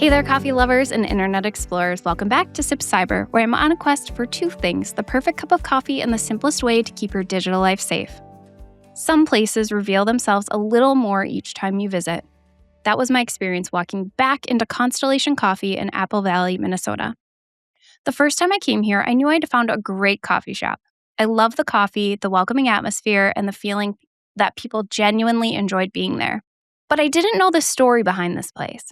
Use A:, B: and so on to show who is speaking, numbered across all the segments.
A: Hey there, coffee lovers and internet explorers. Welcome back to SipCyber, where I'm on a quest for two things: the perfect cup of coffee and the simplest way to keep your digital life safe. Some places reveal themselves a little more each time you visit. That was my experience walking back into Constellation Coffee in Apple Valley, Minnesota. The first time I came here, I knew I'd found a great coffee shop. I love the coffee, the welcoming atmosphere, and the feeling that people genuinely enjoyed being there. But I didn't know the story behind this place.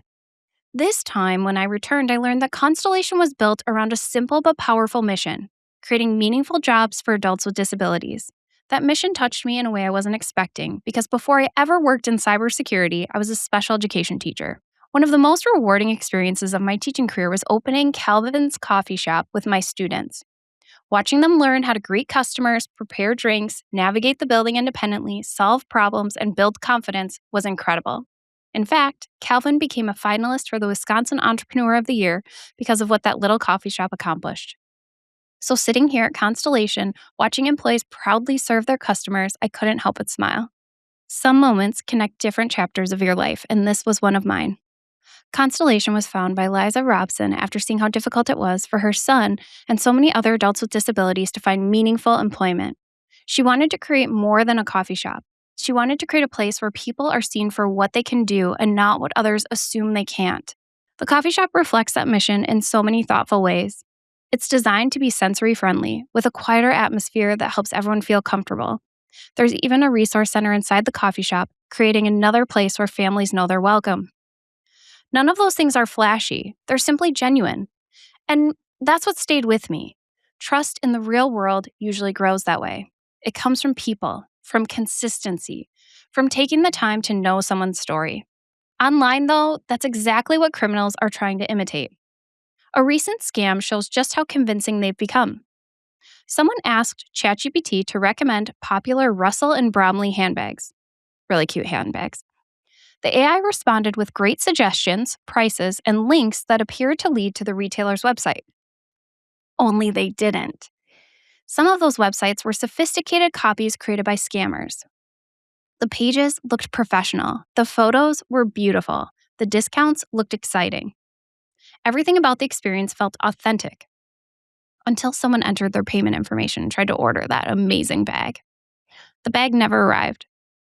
A: This time, when I returned, I learned that Constellation was built around a simple but powerful mission: creating meaningful jobs for adults with disabilities. That mission touched me in a way I wasn't expecting, because before I ever worked in cybersecurity, I was a special education teacher. One of the most rewarding experiences of my teaching career was opening Calvin's coffee shop with my students. Watching them learn how to greet customers, prepare drinks, navigate the building independently, solve problems, and build confidence was incredible. In fact, Calvin became a finalist for the Wisconsin Entrepreneur of the Year because of what that little coffee shop accomplished. So sitting here at Constellation, watching employees proudly serve their customers, I couldn't help but smile. Some moments connect different chapters of your life, and this was one of mine. Constellation was founded by Liza Robson after seeing how difficult it was for her son and so many other adults with disabilities to find meaningful employment. She wanted to create more than a coffee shop. She wanted to create a place where people are seen for what they can do and not what others assume they can't. The coffee shop reflects that mission in so many thoughtful ways. It's designed to be sensory friendly, with a quieter atmosphere that helps everyone feel comfortable. There's even a resource center inside the coffee shop, creating another place where families know they're welcome. None of those things are flashy. They're simply genuine. And that's what stayed with me. Trust in the real world usually grows that way. It comes from people, from consistency, from taking the time to know someone's story. Online, though, that's exactly what criminals are trying to imitate. A recent scam shows just how convincing they've become. Someone asked ChatGPT to recommend popular Russell and Bromley handbags. Really cute handbags. The AI responded with great suggestions, prices, and links that appeared to lead to the retailer's website. Only they didn't. Some of those websites were sophisticated copies created by scammers. The pages looked professional. The photos were beautiful. The discounts looked exciting. Everything about the experience felt authentic. Until someone entered their payment information and tried to order that amazing bag. The bag never arrived.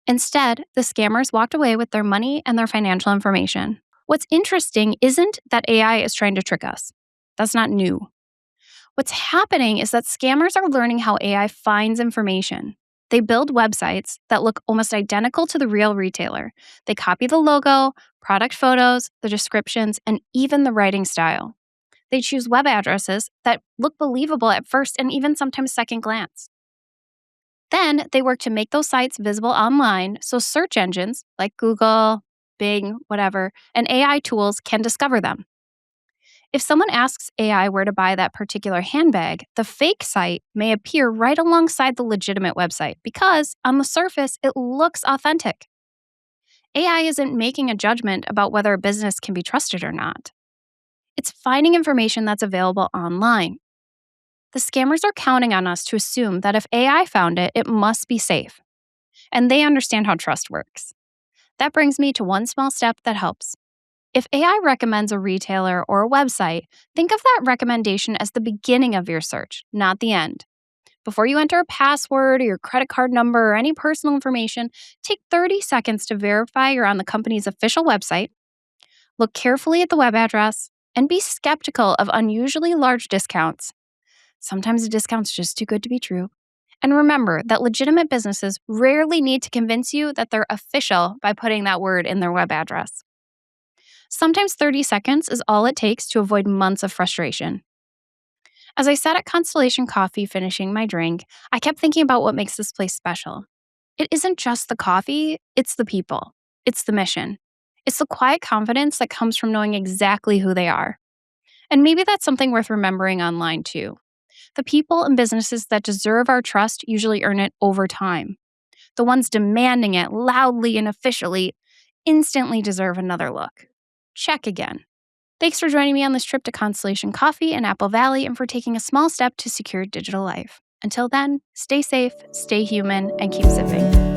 A: Instead, the scammers walked away with their money and their financial information. What's interesting isn't that AI is trying to trick us. That's not new. What's happening is that scammers are learning how AI finds information. They build websites that look almost identical to the real retailer. They copy the logo, product photos, the descriptions, and even the writing style. They choose web addresses that look believable at first and even sometimes second glance. Then they work to make those sites visible online so search engines like Google, Bing, whatever, and AI tools can discover them. If someone asks AI where to buy that particular handbag, the fake site may appear right alongside the legitimate website because, on the surface, it looks authentic. AI isn't making a judgment about whether a business can be trusted or not. It's finding information that's available online. The scammers are counting on us to assume that if AI found it, it must be safe. And they understand how trust works. That brings me to one small step that helps. If AI recommends a retailer or a website, think of that recommendation as the beginning of your search, not the end. Before you enter a password or your credit card number or any personal information, take 30 seconds to verify you're on the company's official website. Look carefully at the web address and be skeptical of unusually large discounts. Sometimes a discount's just too good to be true. And remember that legitimate businesses rarely need to convince you that they're official by putting that word in their web address. Sometimes 30 seconds is all it takes to avoid months of frustration. As I sat at Constellation Coffee finishing my drink, I kept thinking about what makes this place special. It isn't just the coffee, it's the people. It's the mission. It's the quiet confidence that comes from knowing exactly who they are. And maybe that's something worth remembering online too. The people and businesses that deserve our trust usually earn it over time. The ones demanding it loudly and officially instantly deserve another look. Check again. Thanks for joining me on this trip to Constellation Coffee in Apple Valley and for taking a small step to secure digital life. Until then, stay safe, stay human, and keep sipping.